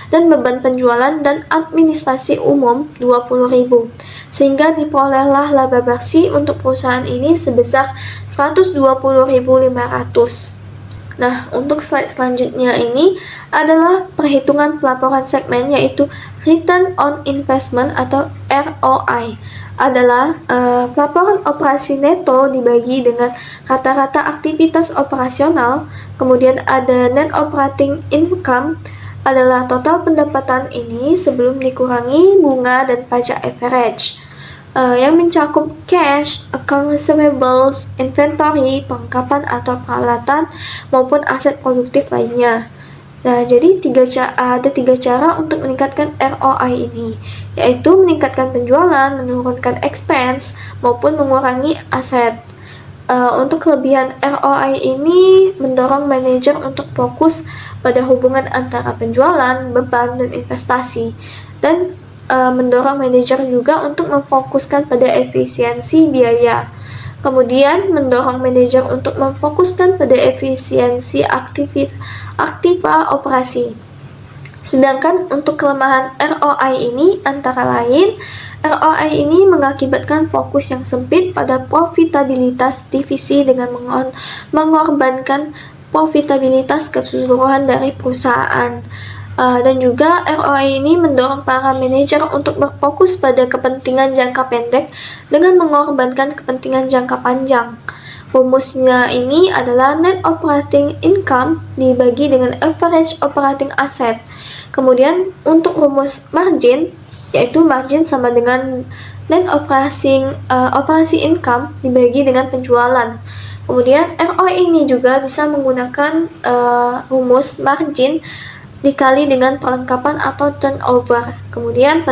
dan beban penjualan dan administrasi umum 20.000, sehingga diperolehlah laba bersih untuk perusahaan ini sebesar 120.500. Nah, untuk slide selanjutnya ini adalah perhitungan pelaporan segmen, yaitu Return on Investment atau ROI. Adalah pelaporan operasi neto dibagi dengan rata-rata aktivitas operasional. Kemudian ada net operating income, adalah total pendapatan ini sebelum dikurangi bunga dan pajak average. Yang mencakup cash, account receivables, inventory, perlengkapan atau peralatan, maupun aset produktif lainnya. Nah, jadi ada tiga cara untuk meningkatkan ROI ini, yaitu meningkatkan penjualan, menurunkan expense, maupun mengurangi aset. Untuk kelebihan ROI ini mendorong manajer untuk fokus pada hubungan antara penjualan, beban, dan investasi, dan mendorong manajer juga untuk memfokuskan pada efisiensi biaya. Kemudian mendorong manajer untuk memfokuskan pada efisiensi aktiva operasi. Sedangkan untuk kelemahan ROI ini antara lain, ROI ini mengakibatkan fokus yang sempit pada profitabilitas divisi dengan mengorbankan profitabilitas keseluruhan dari perusahaan. Dan juga ROI ini mendorong para manajer untuk berfokus pada kepentingan jangka pendek dengan mengorbankan kepentingan jangka panjang. Rumusnya ini adalah net operating income dibagi dengan average operating asset. Kemudian untuk rumus margin, yaitu margin sama dengan net operasi income dibagi dengan penjualan. Kemudian ROI ini juga bisa menggunakan rumus margin dikali dengan perlengkapan atau turnover. Kemudian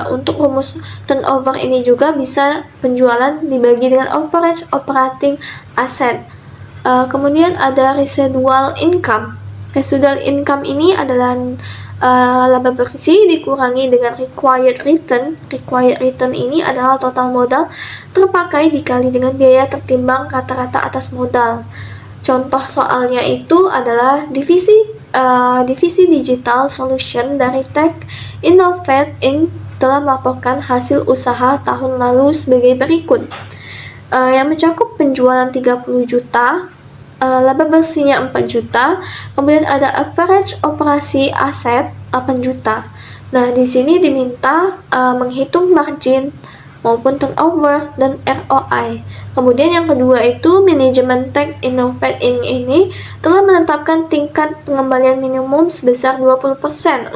untuk rumus turnover ini juga bisa penjualan dibagi dengan average operating asset. Kemudian ada residual income. Residual income ini adalah Laba bersih dikurangi dengan required return. Required return ini adalah total modal terpakai dikali dengan biaya tertimbang rata-rata atas modal. Contoh soalnya itu adalah divisi digital solution dari Tech Innovate Inc. telah melaporkan hasil usaha tahun lalu sebagai berikut. Yang mencakup penjualan 30 juta, laba bersihnya 4 juta, kemudian ada average operasi aset 8 juta. Nah, di sini diminta menghitung margin maupun turnover dan ROI. Kemudian yang kedua itu manajemen Tech Innovate Inc. ini telah menetapkan tingkat pengembalian minimum sebesar 20%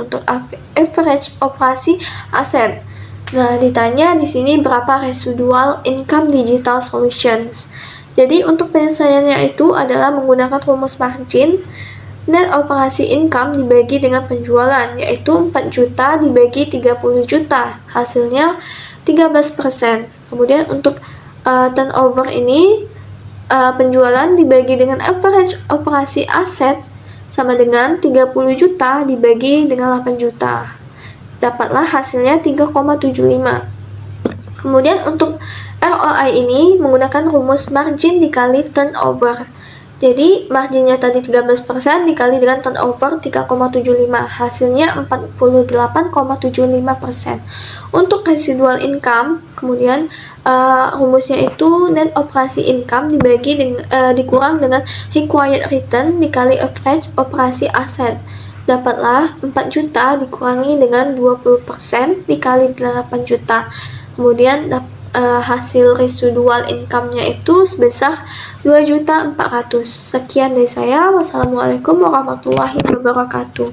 untuk average operasi aset. Nah, ditanya di sini berapa residual income digital solutions. Jadi untuk penyelesaiannya itu adalah menggunakan rumus margin net operasi income dibagi dengan penjualan, yaitu 4 juta dibagi 30 juta, hasilnya 13%. Kemudian untuk turnover ini, penjualan dibagi dengan average operasi aset sama dengan 30 juta dibagi dengan 8 juta. Dapatlah hasilnya 3,75. Kemudian untuk ROI ini menggunakan rumus margin dikali turnover. Jadi marginnya tadi 13% dikali dengan turnover 3,75, hasilnya 48,75%. Untuk residual income, kemudian rumusnya itu net operasi income dikurang dengan required return dikali average operasi aset. Dapatlah 4 juta dikurangi dengan 20% dikali 8 juta. Kemudian hasil residual income-nya itu sebesar 2.400.000. Sekian dari saya. Wassalamualaikum warahmatullahi wabarakatuh.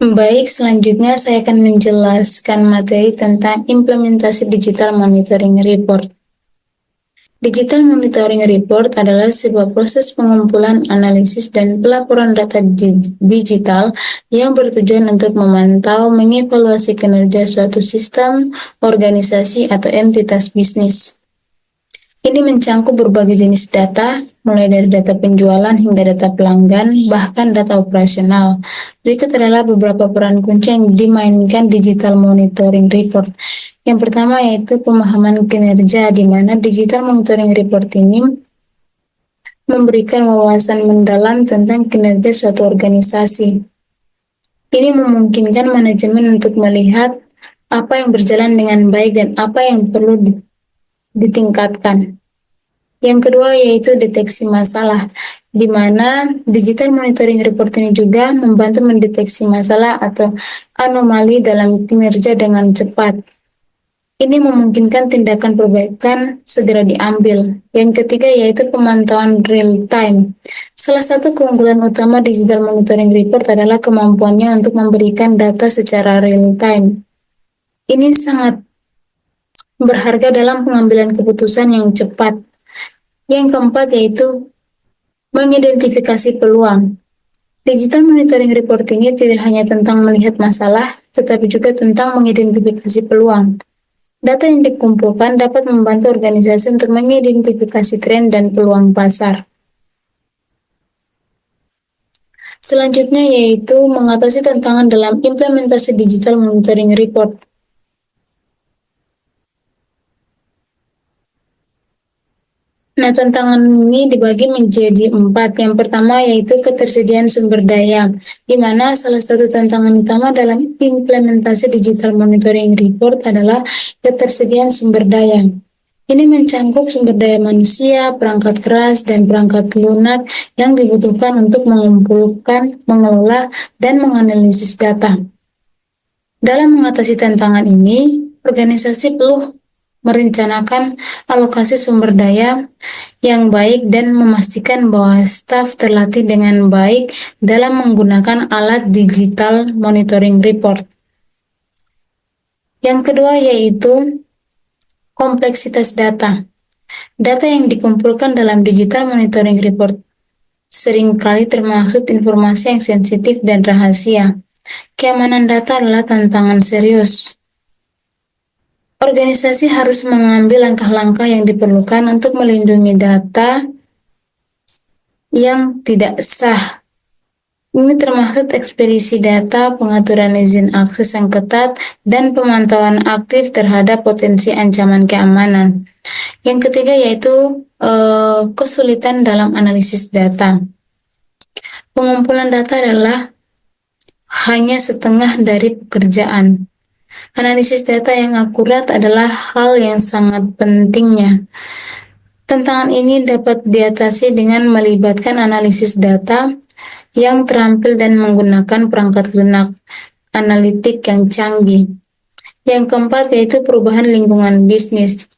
Baik, selanjutnya saya akan menjelaskan materi tentang implementasi digital monitoring report. Digital Monitoring Report adalah sebuah proses pengumpulan, analisis, dan pelaporan data digital yang bertujuan untuk memantau, mengevaluasi kinerja suatu sistem, organisasi, atau entitas bisnis. Ini mencangkup berbagai jenis data, mulai dari data penjualan hingga data pelanggan, bahkan data operasional. Berikut adalah beberapa peran kunci yang dimainkan Digital Monitoring Report. Yang pertama yaitu pemahaman kinerja, di mana Digital Monitoring Report ini memberikan wawasan mendalam tentang kinerja suatu organisasi. Ini memungkinkan manajemen untuk melihat apa yang berjalan dengan baik dan apa yang perlu ditingkatkan. Yang kedua yaitu deteksi masalah, di mana Digital Monitoring Report ini juga membantu mendeteksi masalah atau anomali dalam kinerja dengan cepat. Ini memungkinkan tindakan perbaikan segera diambil. Yang ketiga yaitu pemantauan real time. Salah satu keunggulan utama Digital Monitoring Report adalah kemampuannya untuk memberikan data secara real time. Ini sangat berharga dalam pengambilan keputusan yang cepat. Yang keempat yaitu mengidentifikasi peluang. Digital Monitoring Report ini tidak hanya tentang melihat masalah, tetapi juga tentang mengidentifikasi peluang. Data yang dikumpulkan dapat membantu organisasi untuk mengidentifikasi tren dan peluang pasar. Selanjutnya yaitu mengatasi tantangan dalam implementasi Digital Monitoring Report. Nah, tantangan ini dibagi menjadi 4. Yang pertama yaitu ketersediaan sumber daya, di mana salah satu tantangan utama dalam implementasi Digital Monitoring Report adalah ketersediaan sumber daya. Ini mencangkup sumber daya manusia, perangkat keras, dan perangkat lunak yang dibutuhkan untuk mengumpulkan, mengelola, dan menganalisis data. Dalam mengatasi tantangan ini, organisasi perlu merencanakan alokasi sumber daya yang baik dan memastikan bahwa staf terlatih dengan baik dalam menggunakan alat Digital Monitoring Report. Yang kedua yaitu kompleksitas data. Data yang dikumpulkan dalam Digital Monitoring Report seringkali termaksud informasi yang sensitif dan rahasia. Keamanan data adalah tantangan serius. Organisasi harus mengambil langkah-langkah yang diperlukan untuk melindungi data yang tidak sah Ini termasuk ekspedisi data, pengaturan izin akses yang ketat, dan pemantauan aktif terhadap potensi ancaman keamanan. Yang ketiga yaitu kesulitan dalam analisis data. Pengumpulan data adalah hanya setengah dari pekerjaan. Analisis data yang akurat adalah hal yang sangat pentingnya. Tantangan ini dapat diatasi dengan melibatkan analisis data yang terampil dan menggunakan perangkat lunak analitik yang canggih. Yang keempat yaitu perubahan lingkungan bisnis.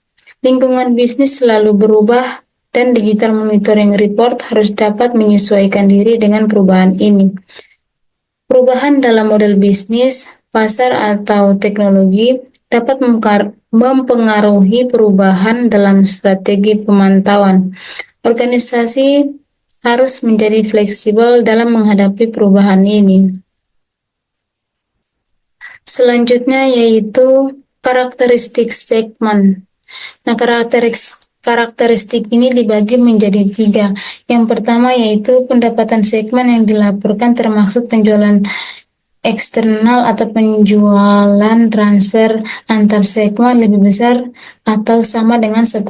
Lingkungan bisnis selalu berubah dan digital monitoring report harus dapat menyesuaikan diri dengan perubahan ini. Perubahan dalam model bisnis, pasar, atau teknologi dapat mempengaruhi perubahan dalam strategi pemantauan. Organisasi harus menjadi fleksibel dalam menghadapi perubahan ini. Selanjutnya yaitu karakteristik segmen. Nah, karakteristik ini dibagi menjadi 3. Yang pertama yaitu pendapatan segmen yang dilaporkan termasuk penjualan eksternal atau penjualan transfer antar segmen lebih besar atau sama dengan 10%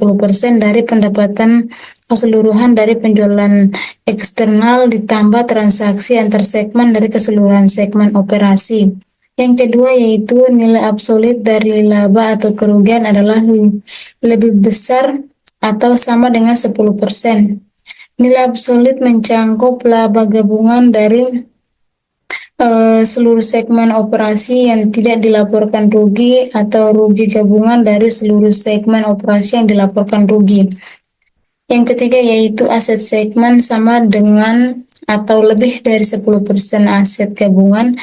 dari pendapatan keseluruhan dari penjualan eksternal ditambah transaksi antar segmen dari keseluruhan segmen operasi. Yang kedua yaitu nilai absolut dari laba atau kerugian adalah lebih besar atau sama dengan 10%. Nilai absolut mencangkup laba gabungan dari seluruh segmen operasi yang tidak dilaporkan rugi atau rugi gabungan dari seluruh segmen operasi yang dilaporkan rugi. Yang ketiga yaitu aset segmen sama dengan atau lebih dari 10% aset gabungan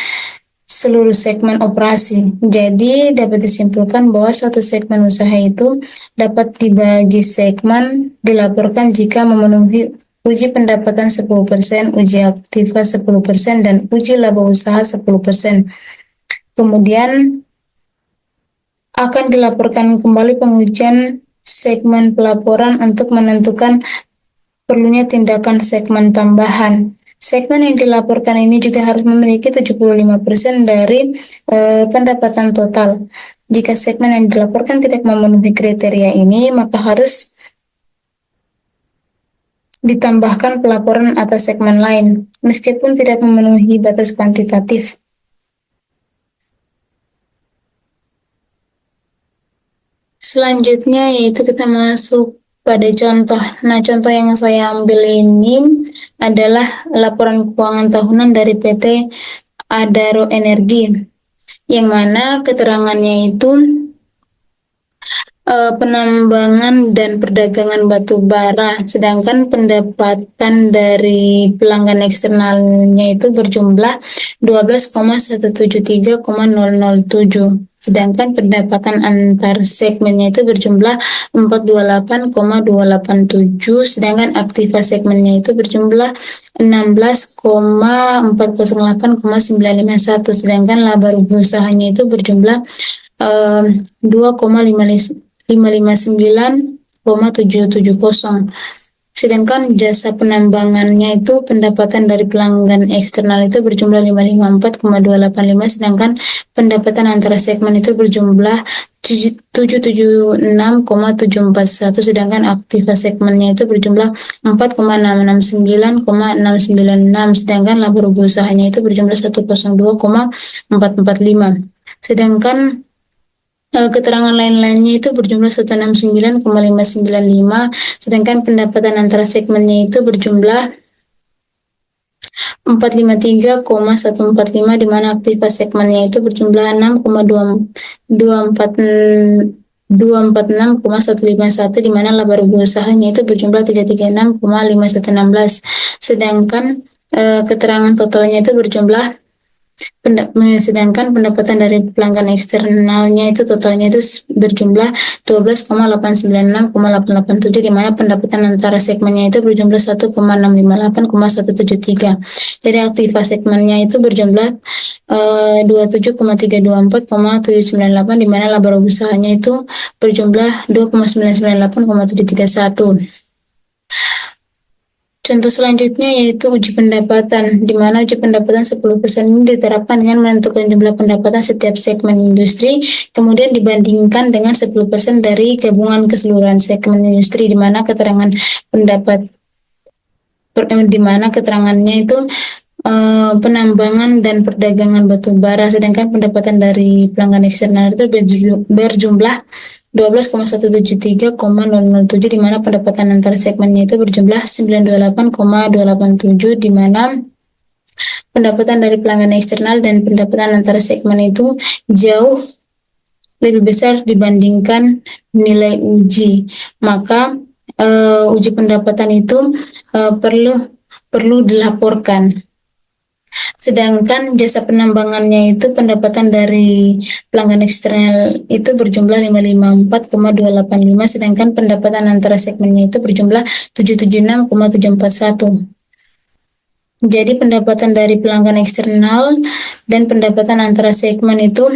seluruh segmen operasi. Jadi dapat disimpulkan bahwa suatu segmen usaha itu dapat dibagi segmen dilaporkan jika memenuhi uji pendapatan 10%, uji aktiva 10%, dan uji laba usaha 10%. Kemudian akan dilaporkan kembali pengujian segmen pelaporan untuk menentukan perlunya tindakan segmen tambahan. Segmen yang dilaporkan ini juga harus memiliki 75% dari pendapatan total. Jika segmen yang dilaporkan tidak memenuhi kriteria ini, maka harus ditambahkan pelaporan atas segmen lain, meskipun tidak memenuhi batas kuantitatif. Selanjutnya yaitu kita masuk pada contoh. Nah, contoh yang saya ambil ini adalah laporan keuangan tahunan dari PT Adaro Energi, yang mana keterangannya itu penambangan dan perdagangan batu bara, sedangkan pendapatan dari pelanggan eksternalnya itu berjumlah 12,173,007, sedangkan pendapatan antar segmennya itu berjumlah 428,287, sedangkan aktiva segmennya itu berjumlah 16,408,951, sedangkan laba rugi usahanya itu berjumlah 2,559,770. Sedangkan jasa penambangannya itu pendapatan dari pelanggan eksternal itu berjumlah 554,285, sedangkan pendapatan antara segmen itu berjumlah 776,741, sedangkan aktiva segmennya itu berjumlah 4,669,696, sedangkan laba rugi usahanya itu berjumlah 102,445. Sedangkan keterangan lain-lainnya itu berjumlah 169,595, sedangkan pendapatan antara segmennya itu berjumlah 453,145, di mana aktiva segmennya itu berjumlah 6,246,151, di mana laba rugi usahanya itu berjumlah 336,5116, sedangkan keterangan totalnya itu berjumlah sedangkan pendapatan dari pelanggan eksternalnya itu totalnya itu berjumlah 12,896,887, di mana pendapatan antara segmennya itu berjumlah 1,658,173. Jadi aktiva segmennya itu berjumlah 27,324,798, di mana laba rugi usahanya itu berjumlah 2,998,731. Contoh selanjutnya yaitu uji pendapatan, di mana uji pendapatan 10% ini diterapkan dengan menentukan jumlah pendapatan setiap segmen industri, kemudian dibandingkan dengan 10% dari gabungan keseluruhan segmen industri, di mana keterangan pendapat di mana keterangannya itu penambangan dan perdagangan batu bara, sedangkan pendapatan dari pelanggan eksternal itu berjumlah 12,173,007, di mana pendapatan antara segmennya itu berjumlah 928,287, di mana pendapatan dari pelanggan eksternal dan pendapatan antara segmen itu jauh lebih besar dibandingkan nilai uji. Maka uji pendapatan itu perlu dilaporkan. Sedangkan jasa penambangannya itu pendapatan dari pelanggan eksternal itu berjumlah 554,285, sedangkan pendapatan antara segmennya itu berjumlah 776,741. Jadi pendapatan dari pelanggan eksternal dan pendapatan antara segmen itu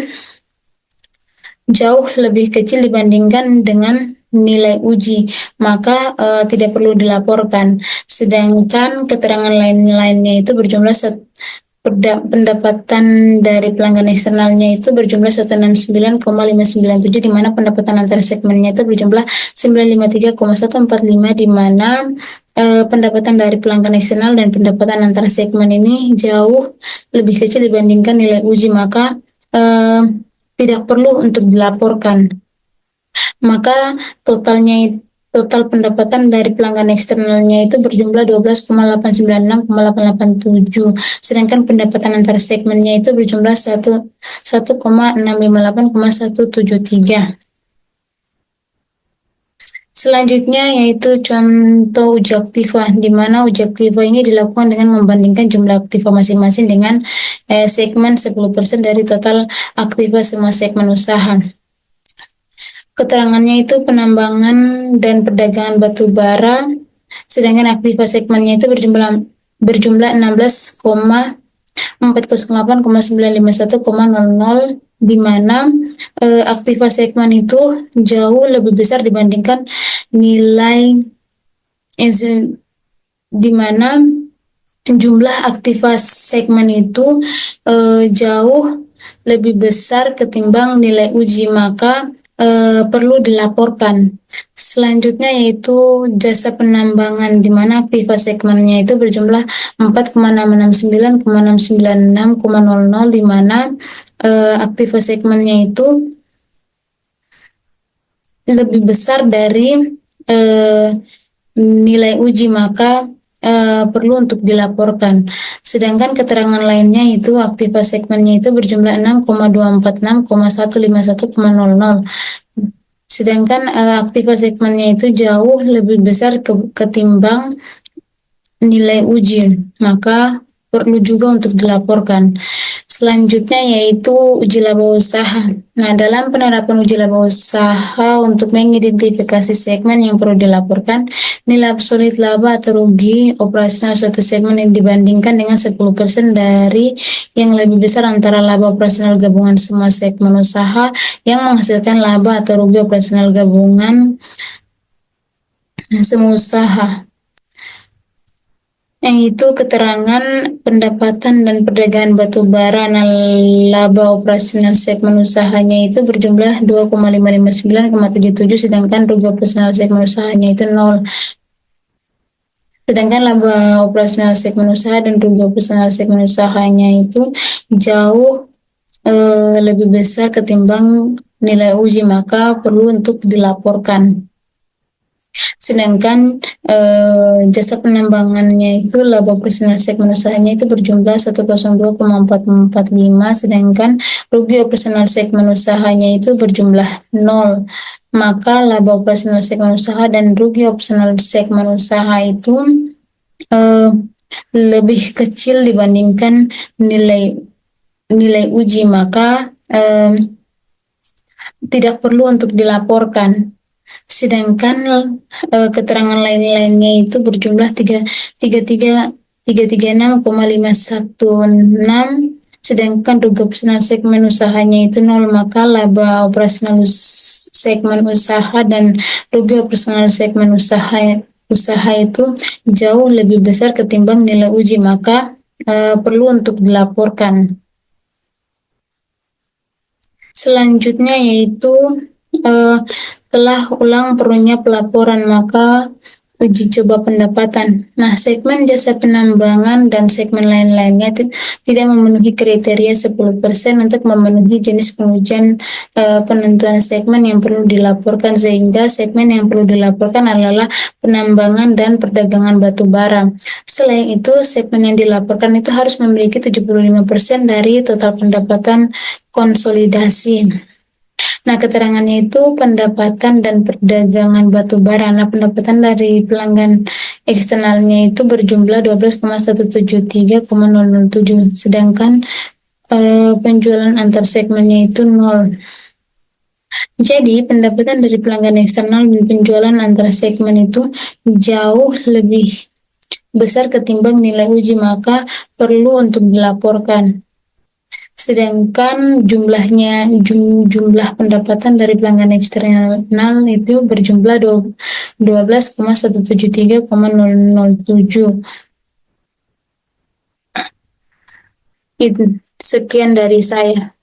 jauh lebih kecil dibandingkan dengan nilai uji, maka tidak perlu dilaporkan. Sedangkan keterangan lain-lainnya itu berjumlah pendapatan dari pelanggan eksternalnya itu berjumlah 169,597, di mana pendapatan antara segmennya itu berjumlah 953,145, di mana pendapatan dari pelanggan eksternal dan pendapatan antara segmen ini jauh lebih kecil dibandingkan nilai uji, maka tidak perlu untuk dilaporkan. Maka total pendapatan dari pelanggan eksternalnya itu berjumlah 12,896,887, sedangkan pendapatan antar segmennya itu berjumlah 1,658,173. Selanjutnya yaitu contoh uji aktiva, di mana uji aktiva ini dilakukan dengan membandingkan jumlah aktiva masing-masing dengan segmen 10% dari total aktiva semua segmen usaha. Keterangannya itu penambangan dan perdagangan batu bara, sedangkan aktiva segmennya itu berjumlah 16,408,951,00, di mana aktiva segmen itu jauh lebih besar dibandingkan nilai di mana jumlah aktiva segmen itu jauh lebih besar ketimbang nilai uji, maka perlu dilaporkan. Selanjutnya yaitu jasa penambangan, di mana aktiva segmennya itu berjumlah 4,669,696,00, di mana aktiva segmennya itu lebih besar dari nilai uji, maka perlu untuk dilaporkan. Sedangkan keterangan lainnya itu aktiva segmennya itu berjumlah 6,246,151,00. Sedangkan aktiva segmennya itu jauh lebih besar ketimbang nilai uji, maka perlu juga untuk dilaporkan. Selanjutnya yaitu uji laba usaha. Nah, dalam penerapan uji laba usaha untuk mengidentifikasi segmen yang perlu dilaporkan, nilai absolut laba atau rugi operasional suatu segmen yang dibandingkan dengan 10% dari yang lebih besar antara laba operasional gabungan semua segmen usaha yang menghasilkan laba atau rugi operasional gabungan semua usaha. Yang itu keterangan pendapatan dan perdagangan batu bara. Nah, laba operasional segmen usahanya itu berjumlah 2,559,77, sedangkan rugi operasional segmen usahanya itu 0. Sedangkan laba operasional segmen usaha dan rugi operasional segmen usahanya itu jauh lebih besar ketimbang nilai uji, maka perlu untuk dilaporkan. Sedangkan jasa penambangannya itu laba operasional segmen usahanya itu berjumlah 102,445, sedangkan rugi operasional segmen usahanya itu berjumlah 0. Maka laba operasional segmen usaha dan rugi operasional segmen usaha itu lebih kecil dibandingkan nilai uji, maka tidak perlu untuk dilaporkan. Sedangkan keterangan lain-lainnya itu berjumlah 336,516, sedangkan rugi operasional segmen usahanya itu 0, maka laba operasional segmen usaha dan rugi operasional segmen usaha usaha itu jauh lebih besar ketimbang nilai uji, maka perlu untuk dilaporkan. Selanjutnya yaitu telah ulang perlunya pelaporan, maka uji coba pendapatan. Nah, segmen jasa penambangan dan segmen lain-lainnya tidak memenuhi kriteria 10% untuk memenuhi jenis pengujian penentuan segmen yang perlu dilaporkan, sehingga segmen yang perlu dilaporkan adalah penambangan dan perdagangan batu bara. Selain itu, segmen yang dilaporkan itu harus memiliki 75% dari total pendapatan konsolidasi. Nah, keterangannya itu pendapatan dan perdagangan batu bara. Nah, pendapatan dari pelanggan eksternalnya itu berjumlah 12,173,007, sedangkan penjualan antar segmennya itu 0. Jadi, pendapatan dari pelanggan eksternal dan penjualan antar segmen itu jauh lebih besar ketimbang nilai uji, maka perlu untuk dilaporkan. Sedangkan jumlah pendapatan dari pelanggan eksternal itu berjumlah 12,173,007. Itu sekian dari saya.